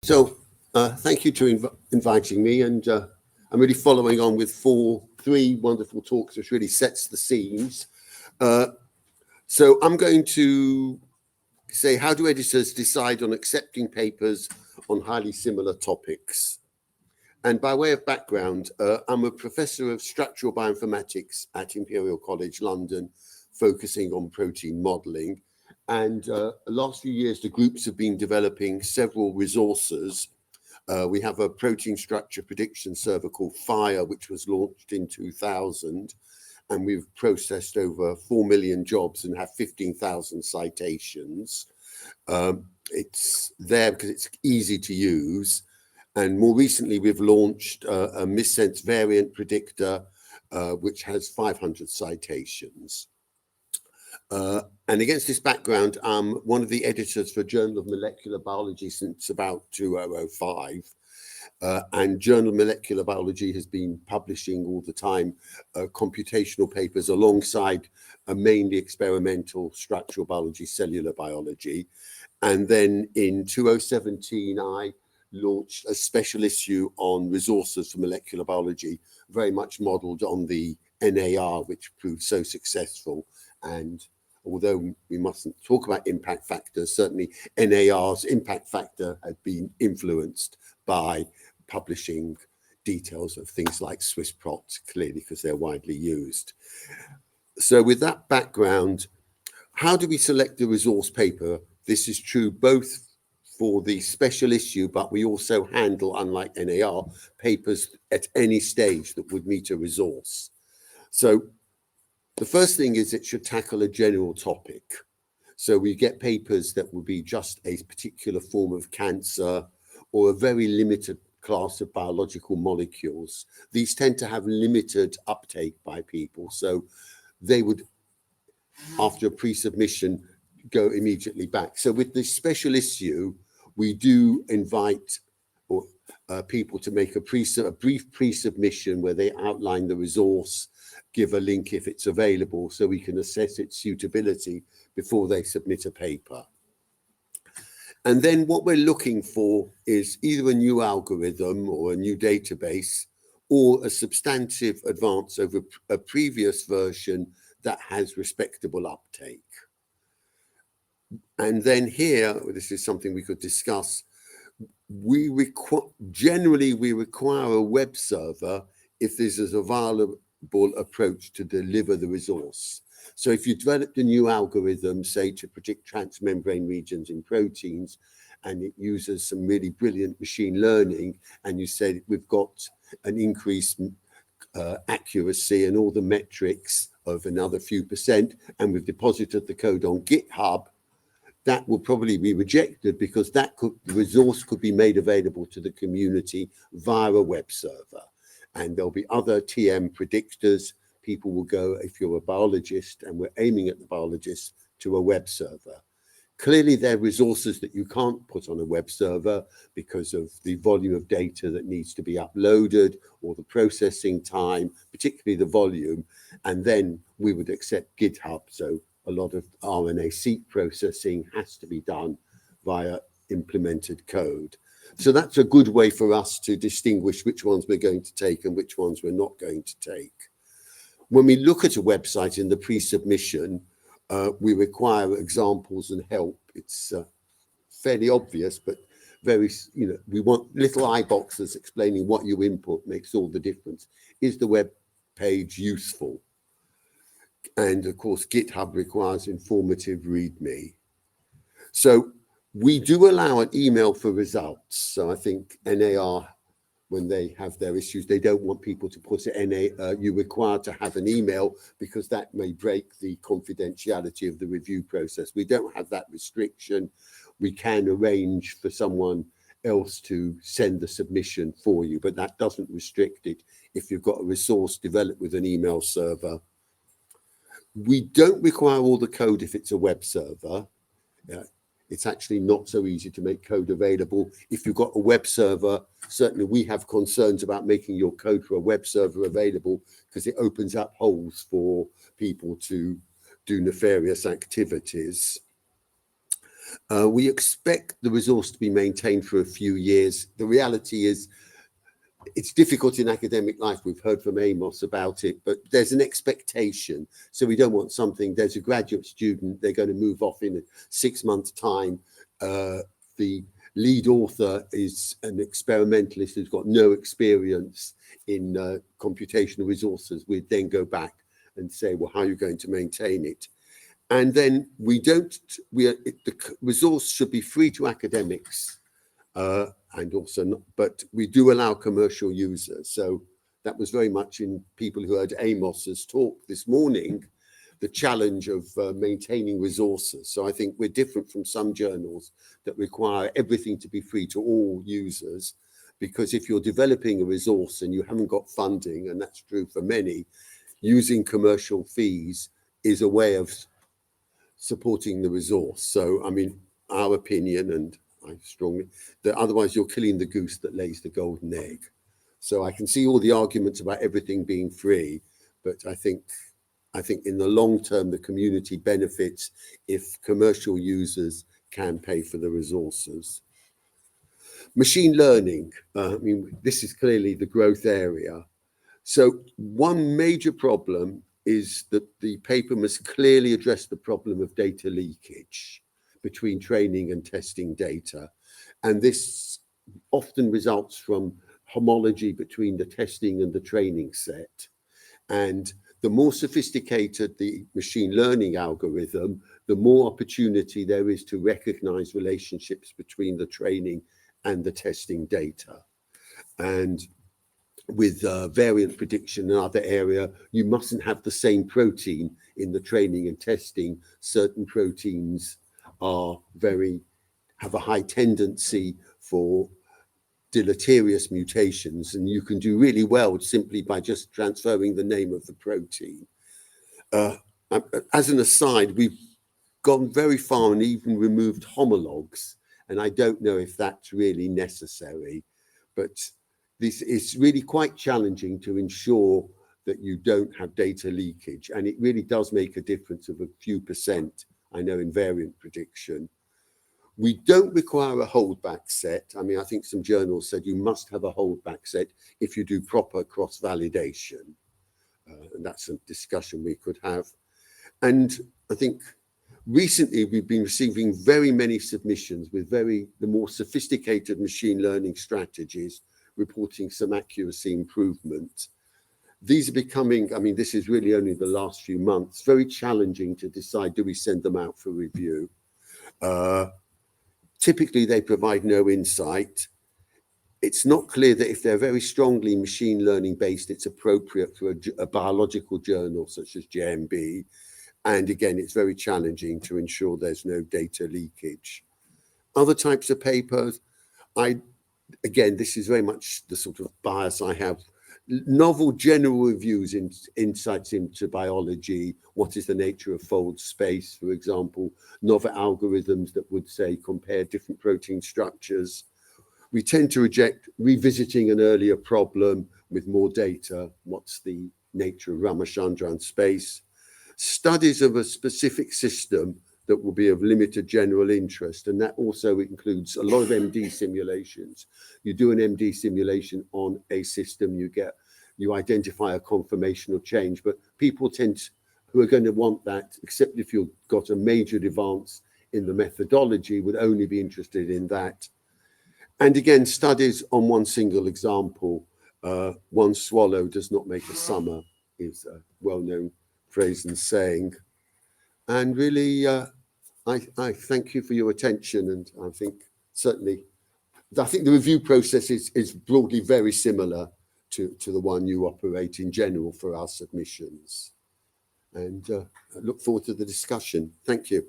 So thank you to inviting me, and I'm really following on with three wonderful talks, which really sets the scenes. So I'm going to say, how do editors decide on accepting papers on highly similar topics? And by way of background, I'm a professor of structural bioinformatics at Imperial College London, focusing on protein modeling. And the last few years, the groups have been developing several resources. We have a protein structure prediction server called FIRE, which was launched in 2000. And we've processed over 4 million jobs and have 15,000 citations. It's there because it's easy to use. And more recently, we've launched a missense variant predictor, which has 500 citations. And against this background, I'm one of the editors for Journal of Molecular Biology since about 2005. And Journal of Molecular Biology has been publishing all the time computational papers alongside mainly experimental structural biology, cellular biology. And then in 2017, I launched a special issue on resources for molecular biology, very much modeled on the NAR, which proved so successful. And although we mustn't talk about impact factors, certainly NAR's impact factor had been influenced by publishing details of things like Swiss prots, clearly because they're widely used. So with that background, how do we select the resource paper? This is true both for the special issue, but we also handle, unlike NAR, papers at any stage that would meet a resource. So the first thing is it should tackle a general topic. So we get papers that will be just a particular form of cancer or a very limited class of biological molecules. These tend to have limited uptake by people. So they would, after a pre-submission, go immediately back. So with this special issue, we do invite people to make a brief pre-submission where they outline the resource, give a link if it's available, so we can assess its suitability before they submit a paper. And then what we're looking for is either a new algorithm or a new database or a substantive advance over a previous version that has respectable uptake. And then here, this is something we could discuss, generally we require a web server if this is a viable approach to deliver the resource. So if you developed a new algorithm, say to predict transmembrane regions in proteins, and it uses some really brilliant machine learning, and you said we've got an increased accuracy and all the metrics of another few percent, and we've deposited the code on GitHub, that will probably be rejected because the resource could be made available to the community via a web server. And there'll be other TM predictors. People will go, if you're a biologist, and we're aiming at the biologist, to a web server. Clearly, there are resources that you can't put on a web server because of the volume of data that needs to be uploaded or the processing time, particularly the volume. And then we would accept GitHub. So a lot of RNA-seq processing has to be done via implemented code. So that's a good way for us to distinguish which ones we're going to take and which ones we're not going to take. When we look at a website in the pre-submission, we require examples and help. It's fairly obvious, but we want little eye boxes explaining what you input makes all the difference. Is the web page useful? And of course, GitHub requires informative README. So we do allow an email for results. So I think NAR, when they have their issues, they don't want people to put it you're required to have an email because that may break the confidentiality of the review process. We don't have that restriction. We can arrange for someone else to send the submission for you, but that doesn't restrict it if you've got a resource developed with an email server. We don't require all the code if it's a web server. It's actually not so easy to make code available. If you've got a web server, certainly we have concerns about making your code for a web server available because it opens up holes for people to do nefarious activities. We expect the resource to be maintained for a few years. The reality is it's difficult in academic life. We've heard from Amos about it, but there's an expectation. So we don't want something, there's a graduate student, they're going to move off in a 6 month time. The lead author is an experimentalist who's got no experience in computational resources. We'd then go back and say, well, how are you going to maintain it? And then the resource should be free to academics, and also not, but we do allow commercial users. So that was very much in people who heard Amos's talk this morning, the challenge of maintaining resources. So I think we're different from some journals that require everything to be free to all users, because if you're developing a resource and you haven't got funding, and that's true for many, using commercial fees is a way of supporting the resource. So, I mean, our opinion, and I strongly, that otherwise you're killing the goose that lays the golden egg. So I can see all the arguments about everything being free, but I think in the long term, the community benefits if commercial users can pay for the resources. Machine learning, I mean, this is clearly the growth area. So one major problem is that the paper must clearly address the problem of data leakage between training and testing data. And this often results from homology between the testing and the training set. And the more sophisticated the machine learning algorithm, the more opportunity there is to recognize relationships between the training and the testing data. And with variant prediction, another area, you mustn't have the same protein in the training and testing. Certain proteins have a high tendency for deleterious mutations, and you can do really well simply by just transferring the name of the protein. As an aside, we've gone very far and even removed homologs, and I don't know if that's really necessary, but this is really quite challenging to ensure that you don't have data leakage, and it really does make a difference of a few percent, I know, in variant prediction. We don't require a holdback set. I mean, I think some journals said you must have a holdback set if you do proper cross-validation. And that's a discussion we could have. And I think recently we've been receiving very many submissions with the more sophisticated machine learning strategies reporting some accuracy improvement. These are becoming, I mean, this is really only the last few months, very challenging to decide, do we send them out for review? Typically, they provide no insight. It's not clear that if they're very strongly machine learning based, it's appropriate for a biological journal such as JMB. And again, it's very challenging to ensure there's no data leakage. Other types of papers, again, this is very much the sort of bias I have. Novel general reviews, insights into biology, what is the nature of fold space, for example, novel algorithms that would say compare different protein structures. We tend to reject revisiting an earlier problem with more data. What's the nature of Ramachandran space? Studies of a specific system that will be of limited general interest, and that also includes a lot of MD simulations. You do an MD simulation on a system, you identify a conformational change, but people who are going to want that, except if you've got a major advance in the methodology, would only be interested in that. And again, studies on one single example, one swallow does not make a summer, is a well-known phrase and saying. And really, I thank you for your attention, and I think certainly, I think the review process is broadly very similar to the one you operate in general for our submissions. And I look forward to the discussion. Thank you.